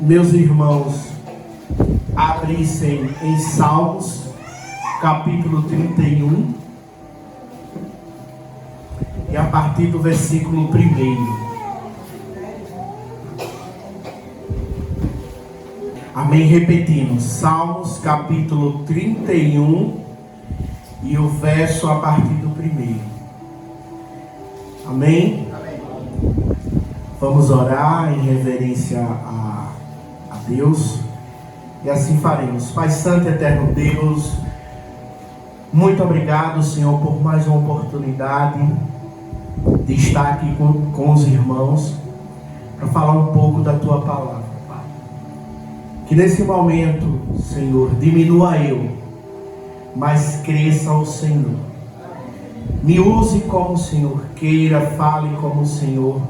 meus irmãos abrissem em Salmos, capítulo 31, e a partir do versículo 1. Amém? Repetindo, Salmos, capítulo 31, e o verso a partir do 1. Amém? Vamos orar em reverência a Deus, e assim faremos. Pai Santo e Eterno Deus, muito obrigado, Senhor, por mais uma oportunidade de estar aqui com os irmãos, para falar um pouco da Tua palavra, Pai. Que nesse momento, Senhor, diminua eu, mas cresça o Senhor. Me use como o Senhor queira, fale como o Senhor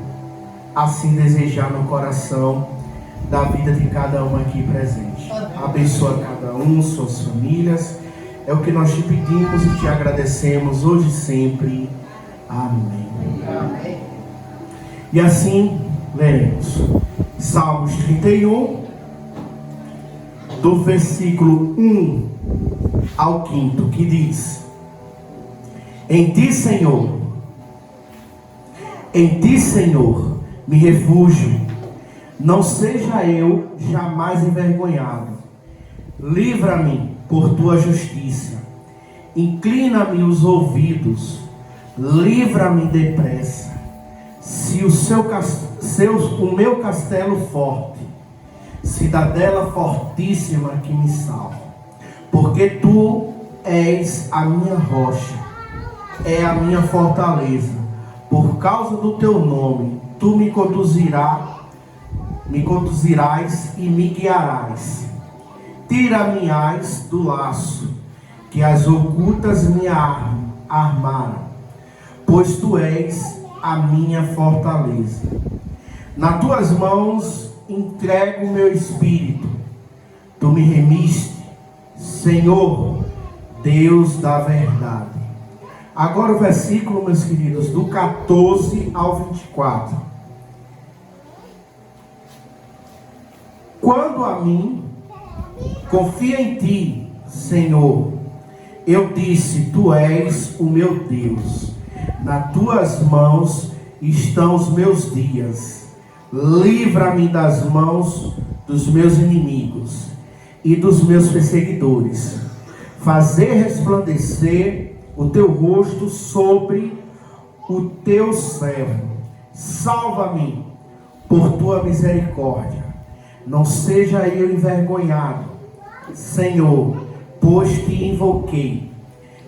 assim desejar no coração da vida de cada um aqui presente. Abençoa cada um, suas famílias. É o que nós te pedimos e te agradecemos hoje e sempre. Amém. Amém. E assim leremos Salmos 31, do versículo 1 ao 5, que diz: Em ti, Senhor, me refúgio, não seja eu jamais envergonhado. Livra-me por tua justiça, inclina-me os ouvidos, livra-me depressa. Se o meu castelo forte, cidadela fortíssima que me salva, porque tu és a minha rocha, é a minha fortaleza. Por causa do teu nome, tu me conduzirás e me guiarás. Tira-me-ás do laço que as ocultas me armaram, pois tu és a minha fortaleza. Nas tuas mãos entrego o meu espírito. Tu me remiste, Senhor, Deus da verdade. Agora o versículo, meus queridos, do 14 ao 24. Quando a mim, confia em ti, Senhor, eu disse, tu és o meu Deus. Nas tuas mãos estão os meus dias. Livra-me das mãos dos meus inimigos e dos meus perseguidores. Fazer resplandecer o teu rosto sobre o teu servo. Salva-me por tua misericórdia. Não seja eu envergonhado, Senhor, pois te invoquei.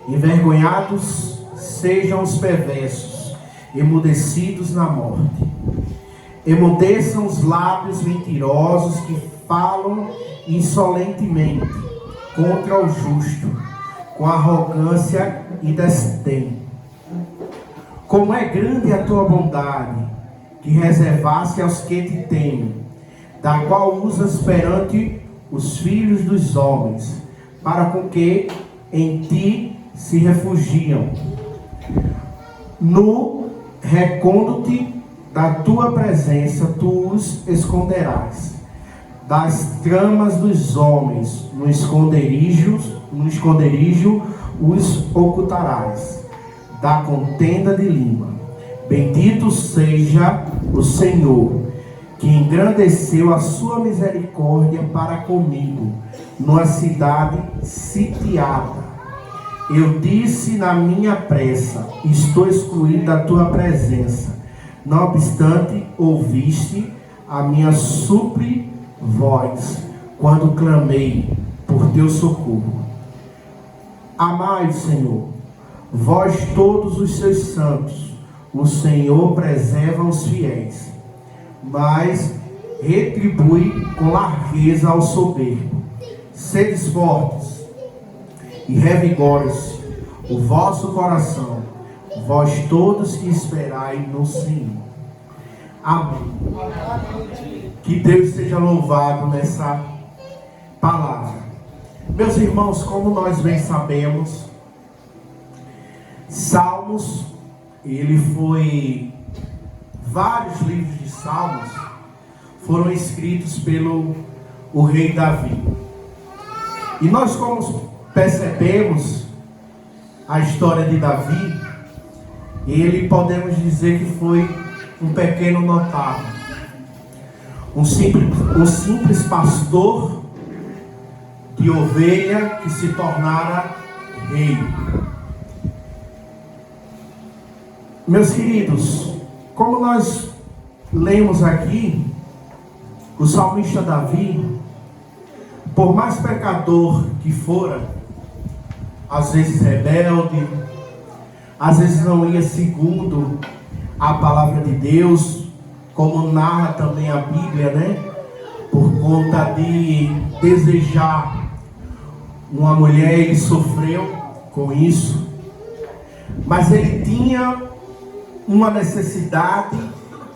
Envergonhados sejam os perversos, emudecidos na morte. Emudeçam os lábios mentirosos que falam insolentemente contra o justo, com arrogância e desdém. Como é grande a tua bondade, que reservaste aos que te temem, da qual usas perante os filhos dos homens, para com que em ti se refugiam. No recôndito da tua presença tu os esconderás. Das tramas dos homens, no esconderijo os ocultarás. Da contenda de lima. Bendito seja o Senhor, que engrandeceu a sua misericórdia para comigo, numa cidade sitiada. Eu disse na minha pressa, estou excluído da tua presença. Não obstante, ouviste a minha súplica voz, quando clamei por teu socorro. Amai, Senhor, vós todos os seus santos. O Senhor preserva os fiéis, mas retribui com largueza ao soberbo. Sedes fortes e revigore-se o vosso coração, vós todos que esperai no Senhor. Amém. Que Deus seja louvado nessa palavra. Meus irmãos, como nós bem sabemos, Salmos, vários livros de Salmos foram escritos pelo o rei Davi. E nós, como percebemos a história de Davi, ele podemos dizer que foi um pequeno notável, um simples pastor de ovelha que se tornara rei. Meus queridos, como nós lemos aqui, o salmista Davi, por mais pecador que fora, às vezes rebelde, às vezes não ia segundo a palavra de Deus, como narra também a Bíblia, né? Por conta de desejar uma mulher, ele sofreu com isso, mas ele tinha uma necessidade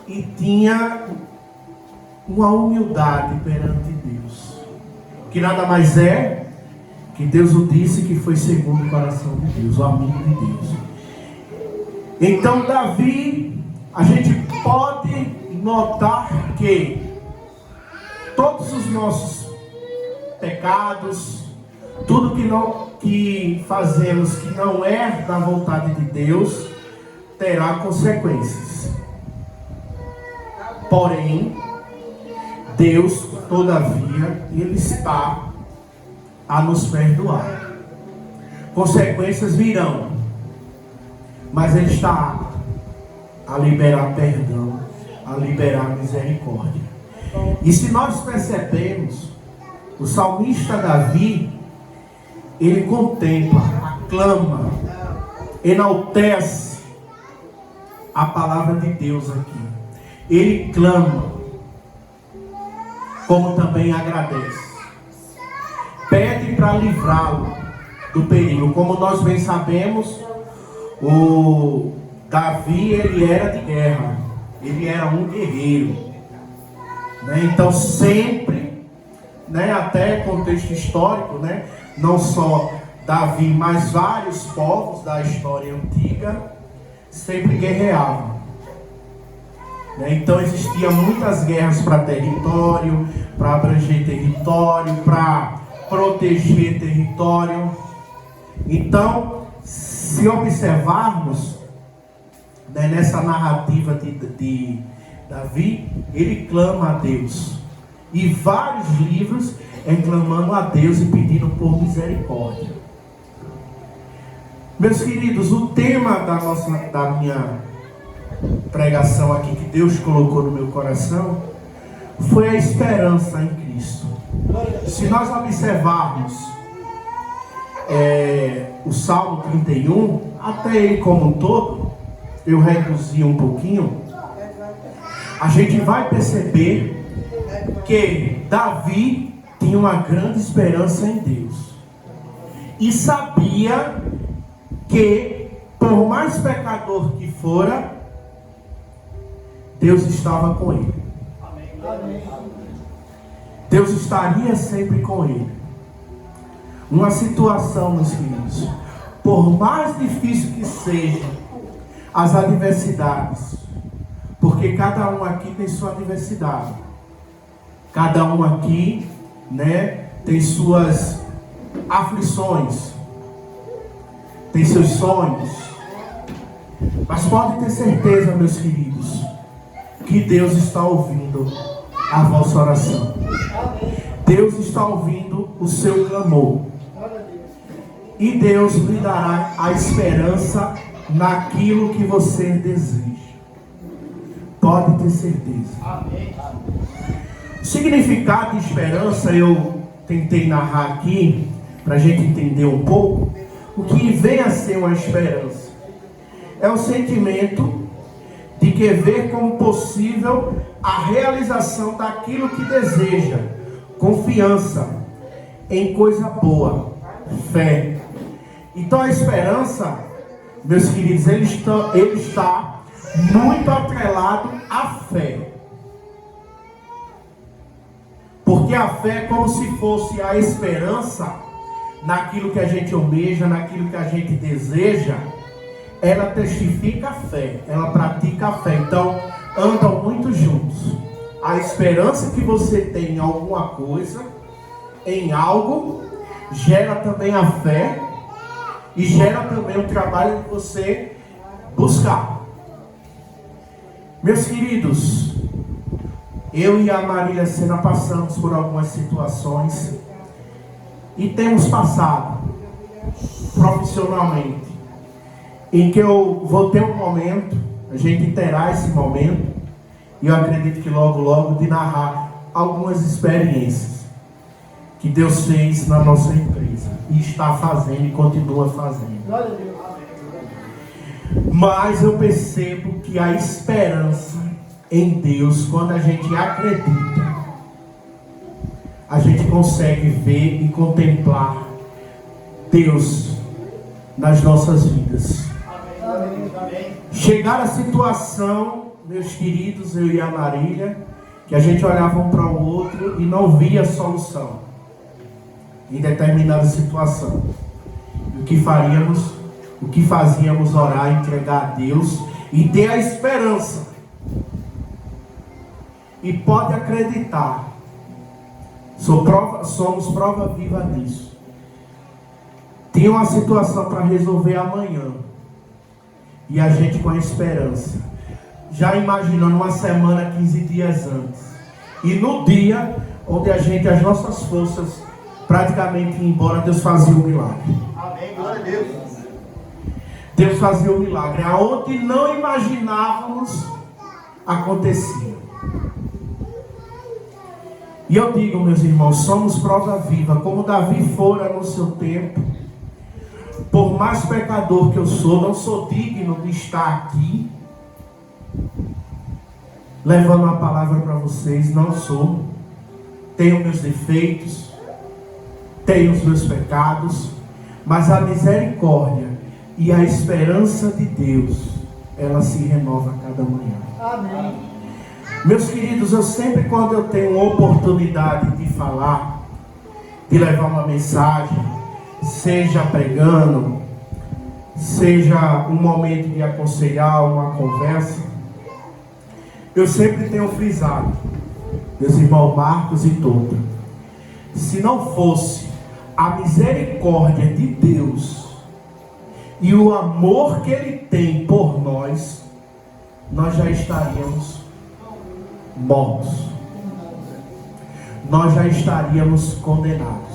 e tinha uma humildade perante Deus, que nada mais é que Deus o disse que foi segundo o coração de Deus, o amigo de Deus. Então Davi, a gente pode notar que todos os nossos pecados, tudo que fazemos que não é da vontade de Deus, terá consequências. Porém, Deus, todavia, Ele está a nos perdoar. Consequências virão, mas Ele está apto a liberar perdão, a liberar misericórdia. E se nós percebemos, o salmista Davi, ele contempla, aclama, enaltece a palavra de Deus aqui. Ele clama, como também agradece. Pede para livrá-lo do perigo. Como nós bem sabemos, o Davi, ele era de guerra. Ele era um guerreiro, né? Então sempre, né, até contexto histórico, né, não só Davi, mas vários povos da história antiga sempre guerreavam, né? Então existiam muitas guerras para território, para abranger território, para proteger território. Então, se observarmos, né, nessa narrativa de Davi, ele clama a Deus. E vários livros clamando a Deus e pedindo por misericórdia. Meus queridos, o tema da minha pregação aqui, que Deus colocou no meu coração, foi a esperança em Cristo. Se nós observarmos o Salmo 31, até ele como um todo, eu reduzi um pouquinho, a gente vai perceber que Davi tinha uma grande esperança em Deus e sabia que, por mais pecador que fora, Deus estava com ele. Deus estaria sempre com ele. Uma situação, meus queridos, por mais difícil que seja as adversidades, porque cada um aqui tem sua adversidade, cada um aqui, né, tem suas aflições, tem seus sonhos, mas pode ter certeza, meus queridos, que Deus está ouvindo a vossa oração. Deus está ouvindo o seu clamor. E Deus lhe dará a esperança naquilo que você deseja. Pode ter certeza. O significado de esperança eu tentei narrar aqui, para a gente entender um pouco o que vem a ser uma esperança. É o sentimento de ver como possível a realização daquilo que deseja, confiança em coisa boa, fé. Então a esperança, meus queridos, ele está muito atrelado à fé. Porque a fé é como se fosse a esperança naquilo que a gente almeja, naquilo que a gente deseja. Ela testifica a fé, ela pratica a fé. Então andam muito juntos, A esperança que você tem em alguma coisa, em algo, gera também a fé e gera também o trabalho de você buscar. Meus queridos, eu e a Marília Sena passamos por algumas situações e temos passado profissionalmente em que eu vou ter um momento, a gente terá esse momento, e eu acredito que logo de narrar algumas experiências que Deus fez na nossa empresa e está fazendo e continua fazendo. Mas eu percebo que a esperança em Deus, quando a gente acredita, a gente consegue ver e contemplar Deus nas nossas vidas. Chegar a situação, meus queridos, eu e a Marília, que a gente olhava um para o outro e não via solução em determinada situação. E o que fazíamos orar, entregar a Deus e ter a esperança. E pode acreditar, somos prova viva disso. Tinha uma situação para resolver amanhã, e a gente com a esperança, já imaginando uma semana, 15 dias antes, e no dia onde as nossas forças praticamente iam embora, Deus fazia um milagre. Amém, glória a Deus. Deus fazia um milagre, aonde não imaginávamos, acontecia. E eu digo, meus irmãos, somos prova viva, como Davi fora no seu tempo. Por mais pecador que eu sou, não sou digno de estar aqui levando uma palavra para vocês, não sou. Tenho meus defeitos, tenho os meus pecados, mas a misericórdia e a esperança de Deus, ela se renova a cada manhã. Amém. Meus queridos, eu sempre, quando eu tenho oportunidade de falar, de levar uma mensagem, seja pregando, seja um momento de aconselhar, uma conversa, eu sempre tenho frisado, meus irmãos Marcos e Tota, se não fosse a misericórdia de Deus e o amor que Ele tem por nós, nós já estaríamos mortos, nós já estaríamos condenados.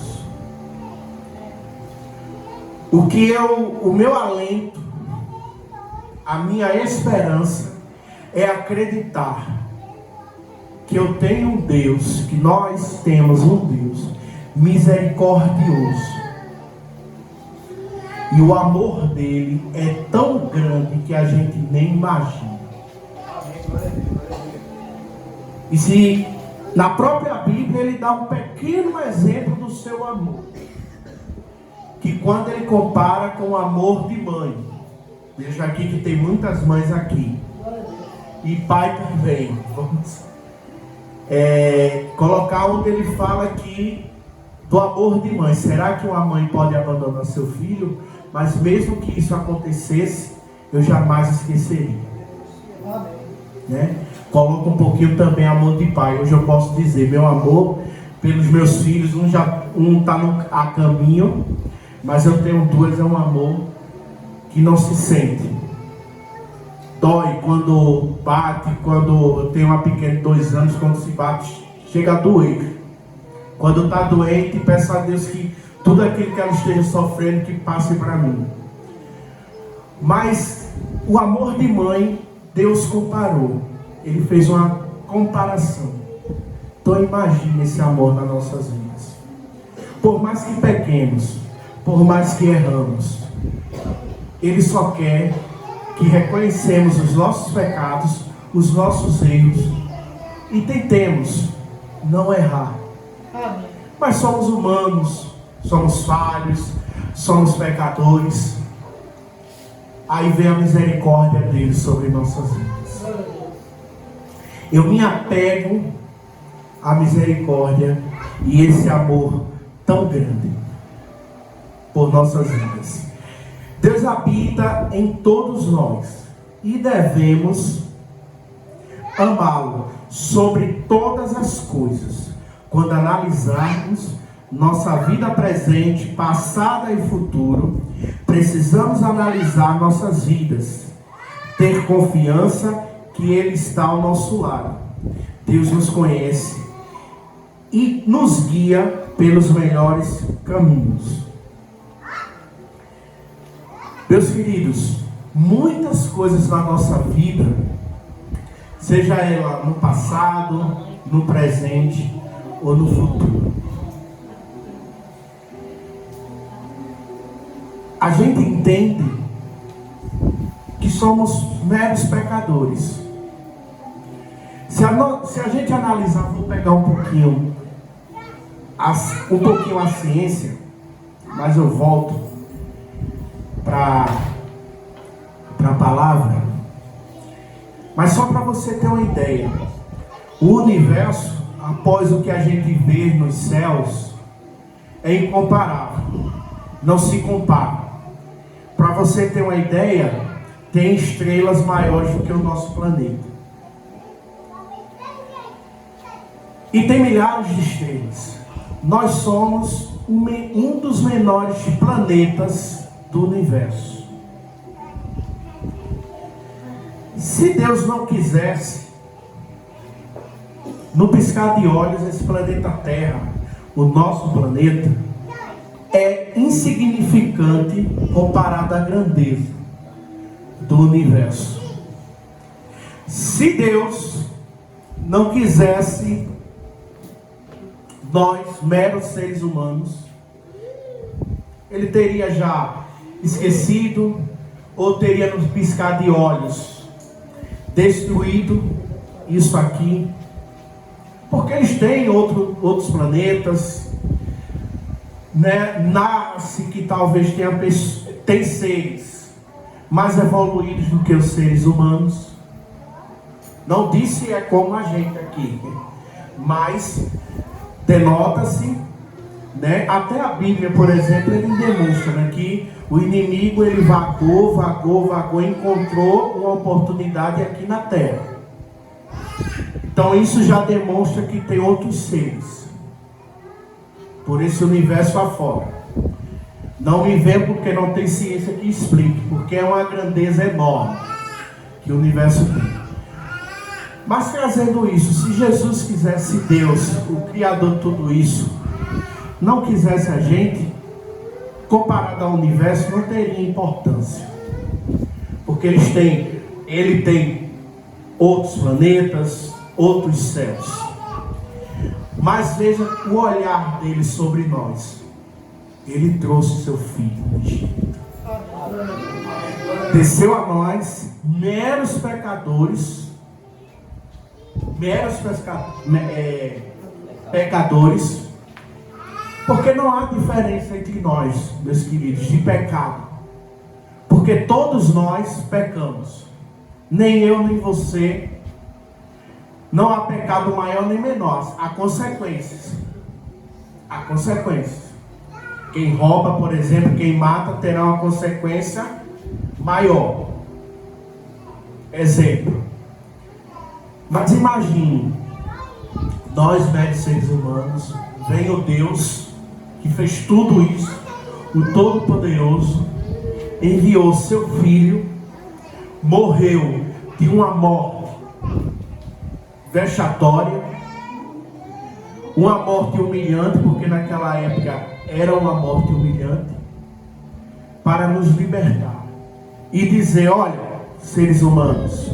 O meu alento, a minha esperança é acreditar que eu tenho um Deus, que nós temos um Deus misericordioso, e o amor dele é tão grande que a gente nem imagina. E se na própria Bíblia ele dá um pequeno exemplo do seu amor, que quando ele compara com o amor de mãe, veja aqui que tem muitas mães aqui, e pai também, vamos colocar onde ele fala aqui do amor de mãe. Será que uma mãe pode abandonar seu filho? Mas mesmo que isso acontecesse, eu jamais esqueceria. Né? Coloca um pouquinho também amor de pai. Hoje eu posso dizer, meu amor pelos meus filhos, um está a caminho, mas eu tenho duas, é um amor que não se sente. Dói quando bate, quando eu tenho uma pequena de 2 anos, quando se bate, chega a doer. Quando está doente, peço a Deus que tudo aquilo que ela esteja sofrendo, que passe para mim. Mas o amor de mãe, Deus comparou. Ele fez uma comparação. Então imagine esse amor nas nossas vidas. Por mais que pequemos, por mais que erramos, Ele só quer que reconhecemos os nossos pecados, os nossos erros, e tentemos não errar. Mas somos humanos, somos falhos, somos pecadores. Aí vem a misericórdia dele sobre nossas vidas. Eu me apego à misericórdia e esse amor tão grande por nossas vidas. Deus habita em todos nós e devemos amá-lo. sobre todas as coisas. Quando analisarmos nossa vida presente, passada e futuro, precisamos analisar nossas vidas, ter confiança que Ele está ao nosso lado. Deus nos conhece e nos guia pelos melhores caminhos. Meus queridos, muitas coisas na nossa vida, seja ela no passado, no presente ou no futuro, a gente entende que somos meros pecadores. Se a gente analisar, vou pegar um pouquinho a ciência, mas eu volto para a palavra. Mas só para você ter uma ideia, o universo, após o que a gente vê nos céus, é incomparável, não se compara. Para você ter uma ideia, tem estrelas maiores do que o nosso planeta. E tem milhares de estrelas. Nós somos um dos menores planetas do universo. Se Deus não quisesse, no piscar de olhos, esse planeta Terra, o nosso planeta, é insignificante comparado à grandeza do universo. Se Deus não quisesse, nós, meros seres humanos, Ele teria já esquecido, ou teria nos piscar de olhos destruído isso aqui, porque eles têm outros planetas, né? Nasce que talvez tem seres mais evoluídos do que os seres humanos. Não disse é como a gente aqui, mas denota-se, né? Até a Bíblia, por exemplo, ele demonstra, né, que o inimigo ele vagou, encontrou uma oportunidade aqui na Terra. Então isso já demonstra que tem outros seres por esse universo afora. Não me vê porque não tem ciência que explique, porque é uma grandeza enorme que o universo tem. Mas trazendo isso, se Jesus quisesse, Deus, o Criador de tudo isso, não quisesse a gente, comparado ao universo, não teria importância. Porque ele tem outros planetas, outros céus. Mas veja o olhar dele sobre nós. Ele trouxe seu Filho unigênito. Desceu a nós, meros pecadores, porque não há diferença entre nós, meus queridos, de pecado, porque todos nós pecamos, nem eu nem você, não há pecado maior nem menor, há consequências, quem rouba, por exemplo, quem mata, terá uma consequência maior, exemplo. Mas imagine, nós meros seres humanos, vem o Deus que fez tudo isso, o Todo-Poderoso, enviou seu Filho, morreu de uma morte vexatória, uma morte humilhante, porque naquela época era uma morte humilhante, para nos libertar e dizer: olha, seres humanos,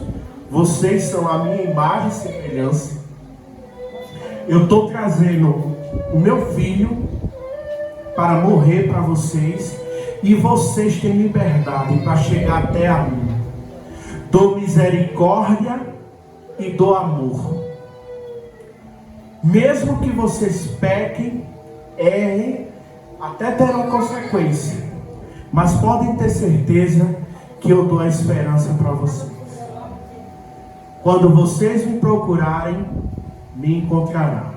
vocês são a minha imagem e semelhança. Eu estou trazendo o meu Filho para morrer para vocês, e vocês têm liberdade para chegar até a mim. Dou misericórdia e dou amor. Mesmo que vocês pequem, errem, até terão consequência, mas podem ter certeza que eu dou a esperança para vocês. Quando vocês me procurarem, me encontrarão.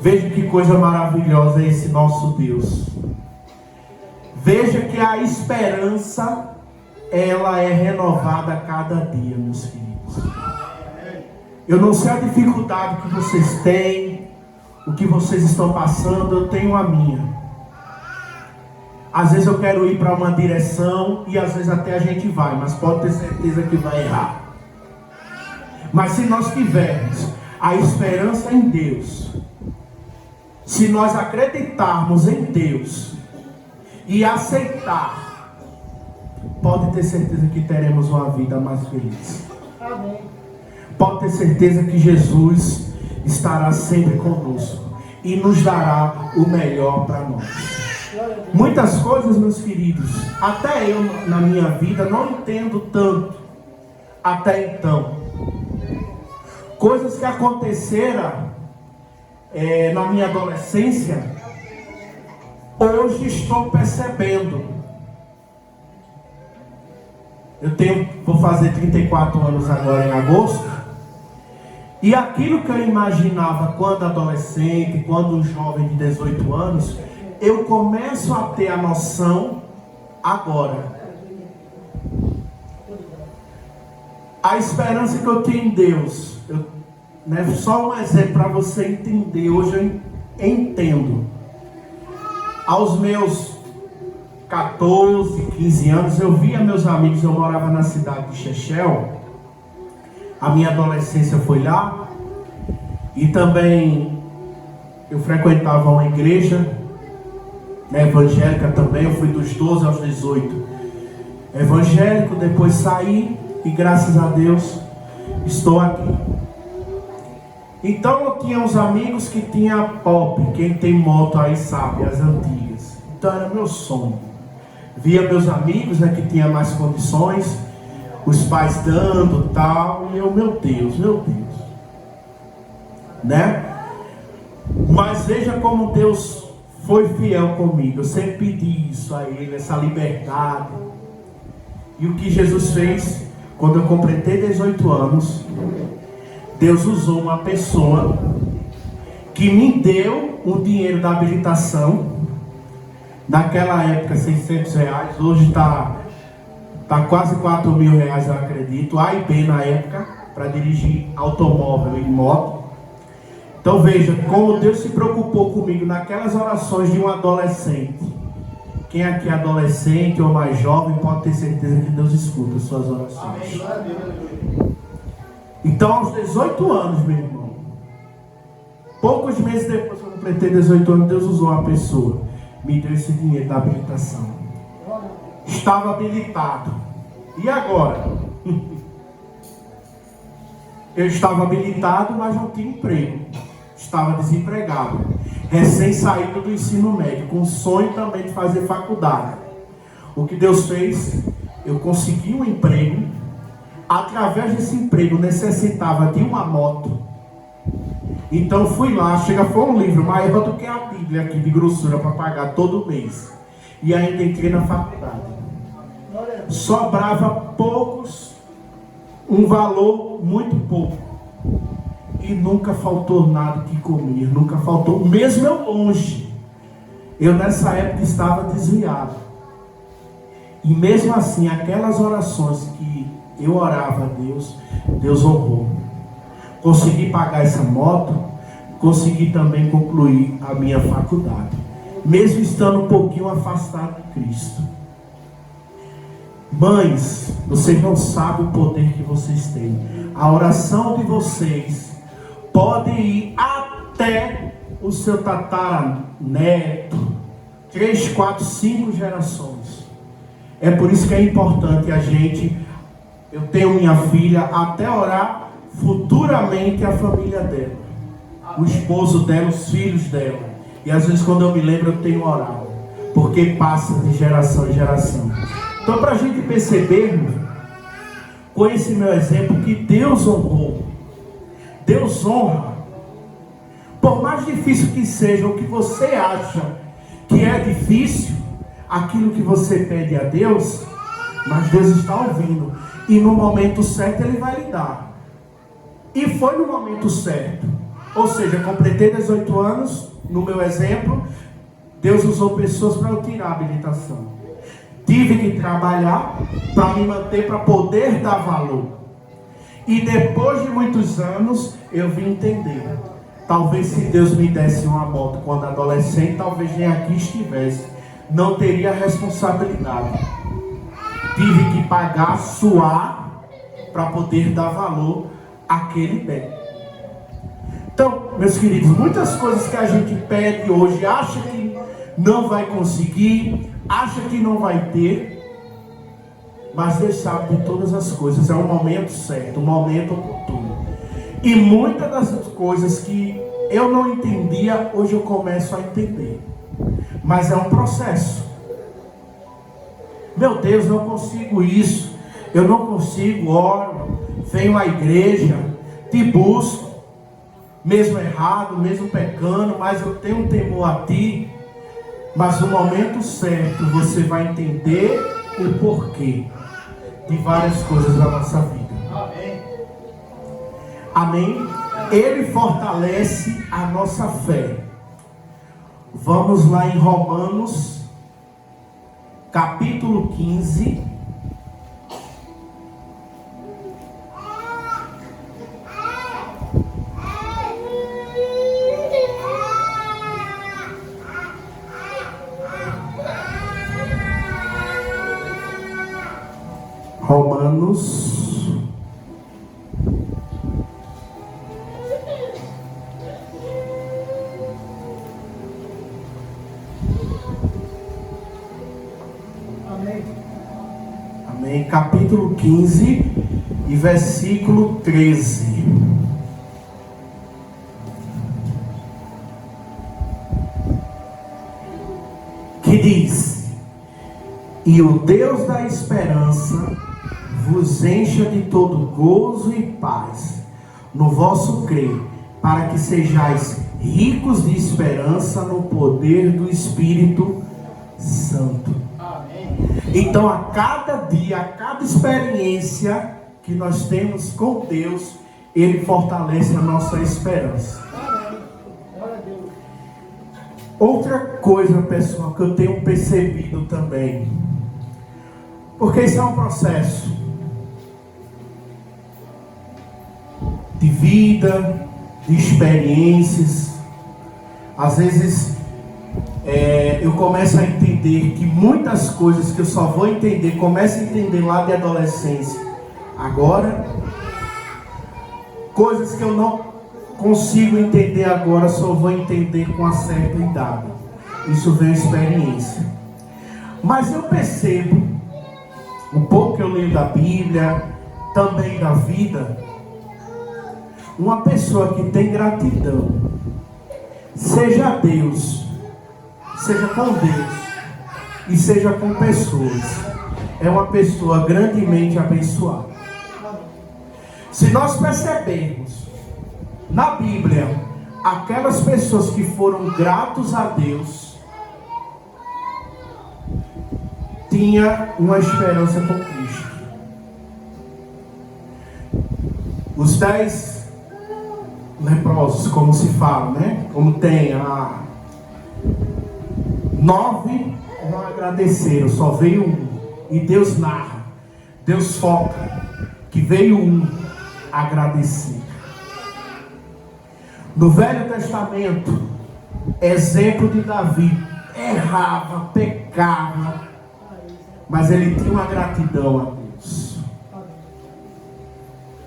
Veja que coisa maravilhosa é esse nosso Deus. Veja que a esperança, ela é renovada a cada dia, meus queridos. Eu não sei a dificuldade que vocês têm, o que vocês estão passando, eu tenho a minha. Às vezes eu quero ir para uma direção e às vezes até a gente vai, mas pode ter certeza que vai errar. Mas se nós tivermos a esperança em Deus, se nós acreditarmos em Deus e aceitar, pode ter certeza que teremos uma vida mais feliz. Amém. Pode ter certeza que Jesus estará sempre conosco e nos dará o melhor para nós. Muitas coisas, meus queridos, até eu na minha vida não entendo tanto até então. Coisas que aconteceram na minha adolescência, hoje estou percebendo. Vou fazer 34 anos agora em agosto. E aquilo que eu imaginava quando adolescente, quando jovem de 18 anos, eu começo a ter a noção agora. A esperança que eu tenho em Deus, só um exemplo para você entender. Hoje eu entendo. Aos meus 14, 15 anos, eu via meus amigos, eu morava na cidade de Chechel. A minha adolescência foi lá. E também eu frequentava uma igreja evangélica também. Eu fui dos 12 aos 18 evangélico, depois saí e graças a Deus estou aqui. Então eu tinha uns amigos que tinha pop, quem tem moto aí sabe, as antigas. Então era meu sonho. Via meus amigos que tinha mais condições, os pais dando tal, e eu, meu Deus, Mas veja como Deus foi fiel comigo. Eu sempre pedi isso a Ele, essa liberdade. E o que Jesus fez, quando eu completei 18 anos, Deus usou uma pessoa que me deu o dinheiro da habilitação. Naquela época, R$600, hoje está quase R$4.000, eu acredito. A e B na época, para dirigir automóvel e moto. Então veja como Deus se preocupou comigo naquelas orações de um adolescente. Quem aqui é adolescente ou mais jovem pode ter certeza que Deus escuta as suas orações. Então aos 18 anos, meu irmão, poucos meses depois que eu completei 18 anos, Deus usou uma pessoa, me deu esse dinheiro da habilitação. Estava habilitado. E agora? Eu estava habilitado, mas não tinha emprego. Estava desempregado, recém saído do ensino médio, com sonho também de fazer faculdade. O que Deus fez? Eu consegui um emprego. Através desse emprego necessitava de uma moto. Então fui lá, foi um livro maior do que a Bíblia aqui, de grossura, para pagar todo mês. E ainda entrei na faculdade. Sobrava um valor muito pouco. E nunca faltou nada que comer, nunca faltou, mesmo eu longe. Eu nessa época estava desviado. E mesmo assim, aquelas orações que eu orava a Deus, Deus honrou. Consegui pagar essa moto, consegui também concluir a minha faculdade, mesmo estando um pouquinho afastado de Cristo. Mães, vocês não sabem o poder que vocês têm. A oração de vocês pode ir até o seu tataraneto, 3, 4, 5 gerações. É por isso que é importante eu tenho minha filha, até orar futuramente a família dela, o esposo dela, os filhos dela. E às vezes quando eu me lembro eu tenho orado, porque passa de geração em geração. Então para a gente percebermos, com esse meu exemplo, que Deus honrou. Deus honra. Por mais difícil que seja o que você acha que é difícil, aquilo que você pede a Deus, mas Deus está ouvindo. E no momento certo Ele vai lhe dar. E foi no momento certo. Ou seja, completei 18 anos, no meu exemplo, Deus usou pessoas para eu tirar a habilitação. Tive que trabalhar para me manter, para poder dar valor. E depois de muitos anos, eu vim entender. Talvez se Deus me desse uma moto quando adolescente, talvez nem aqui estivesse. Não teria responsabilidade. Tive que pagar, suar, para poder dar valor àquele bem. Então, meus queridos, muitas coisas que a gente pede hoje, acha que não vai conseguir, acha que não vai ter, mas Deus sabe de todas as coisas. É o momento certo, o momento oportuno. E muitas das coisas que eu não entendia, hoje eu começo a entender. Mas é um processo. Meu Deus, não consigo isso. Eu não consigo, oro, venho à igreja, te busco, mesmo errado, mesmo pecando, mas eu tenho um temor a ti. Mas no momento certo você vai entender o porquê de várias coisas da nossa vida. Amém. Amém? Ele fortalece a nossa fé. Vamos lá em Romanos, capítulo 15. Romanos Amém. Capítulo 15 e versículo 13. Que diz: e o Deus da esperança vos encha de todo gozo e paz no vosso crer, para que sejais ricos de esperança no poder do Espírito Santo. Amém. Então, a cada dia, a cada experiência que nós temos com Deus, Ele fortalece a nossa esperança. Amém. Glória a Deus. Outra coisa, pessoal, que eu tenho percebido também, porque isso é um processo de vida, de experiências. Às vezes eu começo a entender que muitas coisas que eu só vou entender, começo a entender lá de adolescência. Agora, coisas que eu não consigo entender agora, só vou entender com uma certa idade. Isso vem a experiência. Mas eu percebo, um pouco que eu leio da Bíblia, também da vida, uma pessoa que tem gratidão, seja a Deus, seja com Deus e seja com pessoas, é uma pessoa grandemente abençoada. Se nós percebermos na Bíblia aquelas pessoas que foram gratos a Deus, tinha uma esperança com Cristo. Os 10 leprosos, como se fala, né? Como tem 9 não agradeceram, só veio um. E Deus narra, Deus foca, que veio um agradecer. No Velho Testamento, exemplo de Davi, errava, pecava, mas ele tinha uma gratidão a Deus.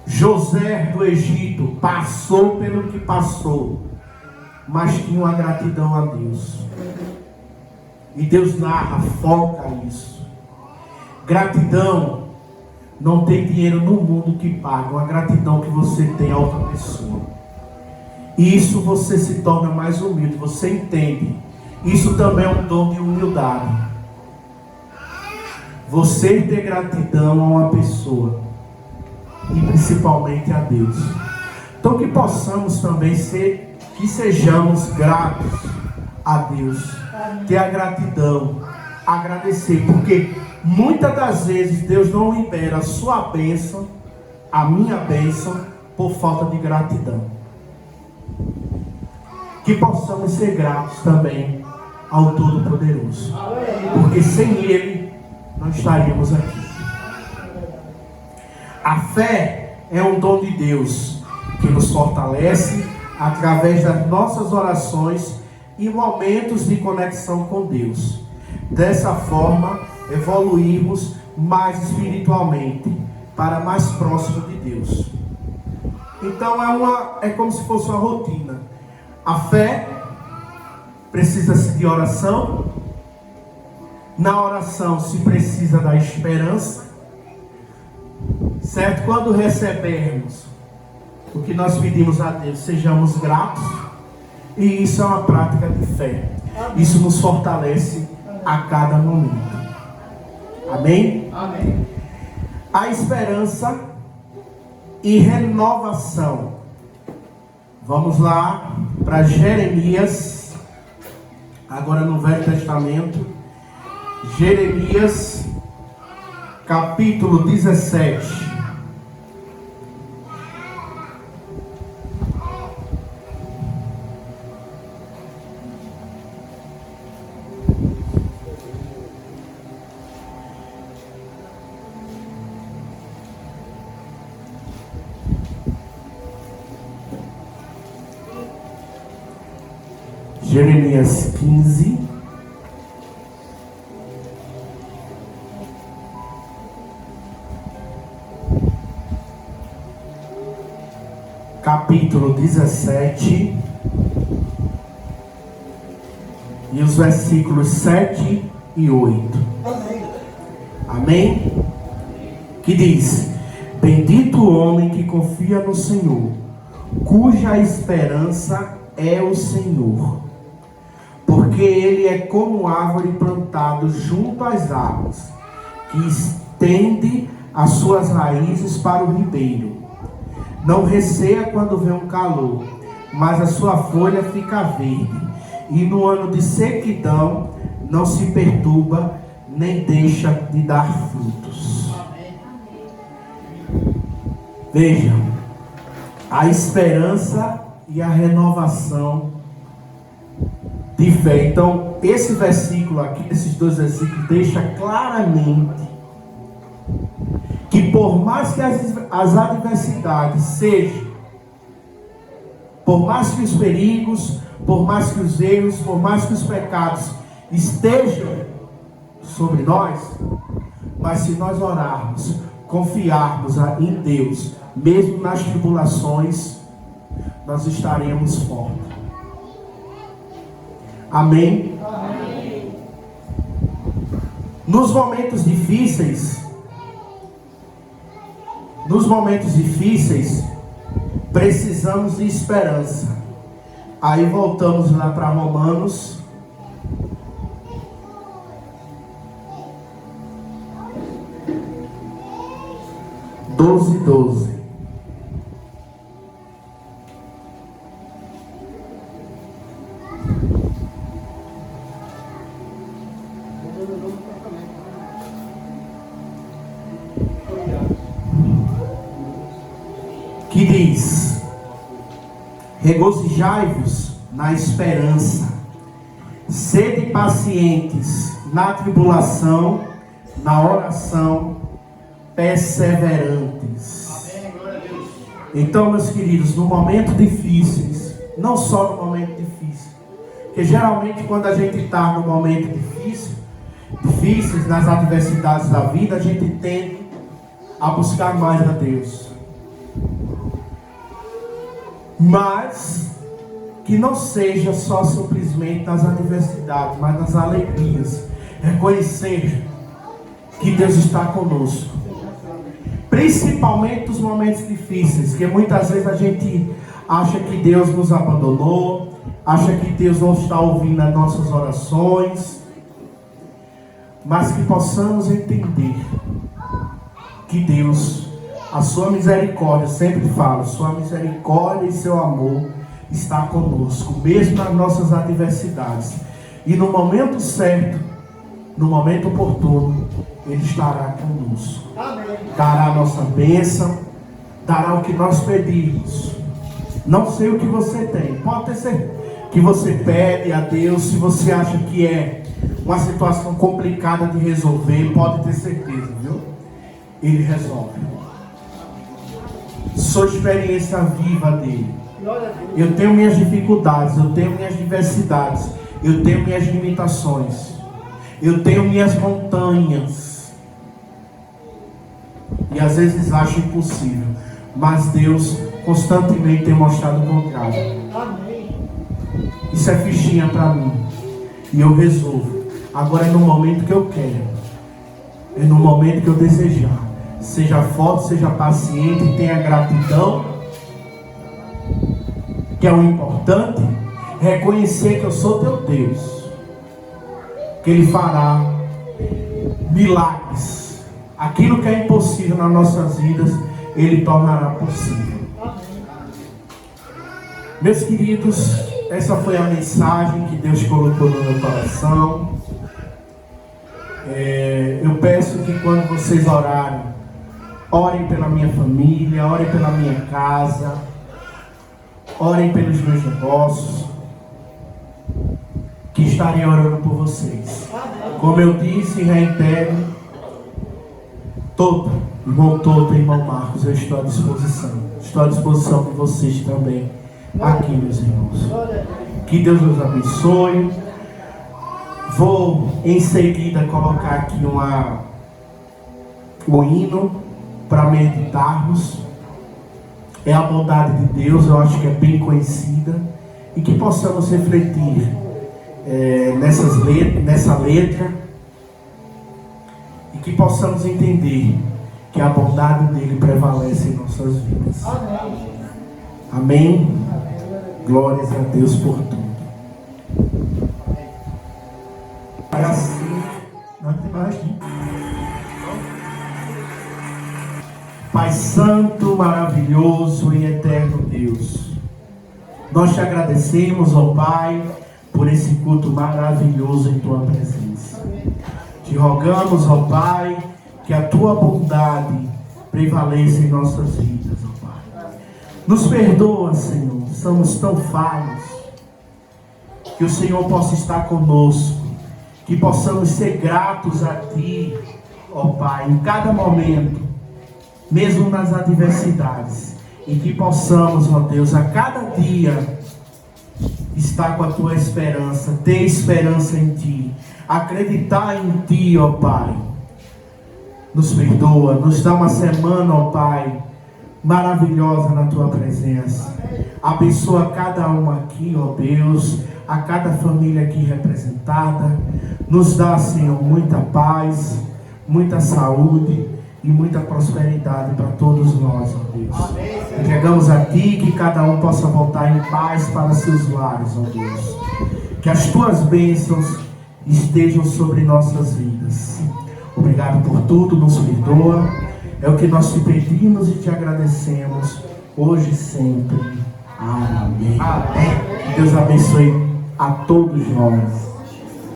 José do Egito passou pelo que passou, mas tinha uma gratidão a Deus. E Deus narra, foca isso. Gratidão não tem dinheiro no mundo que pague. Uma gratidão que você tem a outra pessoa. E isso você se torna mais humilde. Você entende. Isso também é um dom de humildade. Você ter gratidão a uma pessoa. E principalmente a Deus. Então que possamos também que sejamos gratos a Deus. Ter a gratidão. Agradecer. Porque muitas das vezes Deus não libera a sua bênção, a minha bênção, por falta de gratidão. Que possamos ser gratos também ao Todo-Poderoso. Porque sem Ele não estaríamos aqui. A fé é um dom de Deus que nos fortalece através das nossas orações e momentos de conexão com Deus. Dessa forma, evoluirmos mais espiritualmente para mais próximo de Deus. Então é como se fosse uma rotina. A fé precisa-se de oração. Na oração se precisa da esperança. Certo? Quando recebermos o que nós pedimos a Deus, sejamos gratos. E isso é uma prática de fé. Isso nos fortalece a cada momento. Amém? Amém. A esperança e renovação. Vamos lá para Jeremias, agora no Velho Testamento. Jeremias, capítulo 17. Jeremias 15, capítulo 17, e os versículos 7 e 8. Amém? Que diz: bendito o homem que confia no Senhor, cuja esperança é o Senhor. Porque ele é como árvore plantado junto às águas, que estende as suas raízes para o ribeiro. Não receia quando vem um calor, mas a sua folha fica verde. E no ano de sequidão não se perturba, nem deixa de dar frutos. Veja, a esperança e a renovação de fé. Então, esse versículo aqui, esses dois versículos, deixa claramente que por mais que as adversidades sejam, por mais que os perigos, por mais que os erros, por mais que os pecados estejam sobre nós, mas se nós orarmos, confiarmos em Deus, mesmo nas tribulações, nós estaremos fortes. Amém? Amém. Nos momentos difíceis, precisamos de esperança. Aí voltamos lá para Romanos 12:12. Que diz: regozijai-vos na esperança, sede pacientes na tribulação, na oração, perseverantes. Amém, glória a Deus. Então, meus queridos, no momento difíceis, não só no momento difícil, porque geralmente quando a gente está no momento difíceis, nas adversidades da vida, a gente tende a buscar mais a Deus. Mas que não seja só simplesmente nas adversidades, mas nas alegrias. Reconhecer que Deus está conosco. Principalmente nos momentos difíceis, que muitas vezes a gente acha que Deus nos abandonou, acha que Deus não está ouvindo as nossas orações, mas que possamos entender que Deus, a sua misericórdia, sempre falo, sua misericórdia e seu amor está conosco, mesmo nas nossas adversidades. E no momento certo, no momento oportuno, Ele estará conosco. Amém. Dará a nossa bênção, dará o que nós pedimos. Não sei o que você tem, pode ter certeza que você pede a Deus. Se você acha que é uma situação complicada de resolver, pode ter certeza, viu? Ele resolve. Sou experiência viva dele. Glória a Deus. Eu tenho minhas dificuldades, eu tenho minhas diversidades, eu tenho minhas limitações, eu tenho minhas montanhas. E às vezes acho impossível, mas Deus constantemente tem mostrado o contrário. Amém. Isso é fichinha para mim. E eu resolvo. Agora é no momento que eu quero. É no momento que eu desejar. Seja forte, seja paciente e tenha gratidão. Que é o importante. Reconhecer que eu sou teu Deus. Que Ele fará milagres. Aquilo que é impossível nas nossas vidas, Ele tornará possível. Meus queridos, essa foi a mensagem que Deus colocou no meu coração. Eu peço que quando vocês orarem, orem pela minha família, orem pela minha casa, orem pelos meus negócios, que estarei orando por vocês. Como eu disse e reitero, irmão Toto e irmão Marcos, eu estou à disposição. Estou à disposição de vocês também, aqui, meus irmãos. Que Deus nos abençoe. Vou em seguida colocar aqui um hino para meditarmos. É a bondade de Deus, eu acho que é bem conhecida. E que possamos refletir nessa letra. E que possamos entender que a bondade dele prevalece em nossas vidas. Amém. Amém. Glórias a Deus por tudo. É assim, não tem mais aqui. Pai Santo, maravilhoso e eterno Deus, nós te agradecemos, ó Pai, por esse culto maravilhoso em tua presença. Te rogamos, ó Pai, que a tua bondade prevaleça em nossas vidas, ó Pai. Nos perdoa, Senhor, somos tão falhos. Que o Senhor possa estar conosco, que possamos ser gratos a Ti, ó Pai, em cada momento, mesmo nas adversidades, e que possamos, ó Deus, a cada dia estar com a Tua esperança, ter esperança em Ti, acreditar em Ti, ó Pai. Nos perdoa, nos dá uma semana, ó Pai, maravilhosa na Tua presença. Abençoa cada um aqui, ó Deus, a cada família aqui representada. Nos dá, Senhor, muita paz, muita saúde e muita prosperidade para todos nós, ó Deus. Entregamos a Ti, que cada um possa voltar em paz para seus lares, ó Deus. Que as Tuas bênçãos estejam sobre nossas vidas. Obrigado por tudo, nos perdoa. É o que nós te pedimos e te agradecemos, hoje e sempre. Amém. Amém. Que Deus abençoe a todos nós.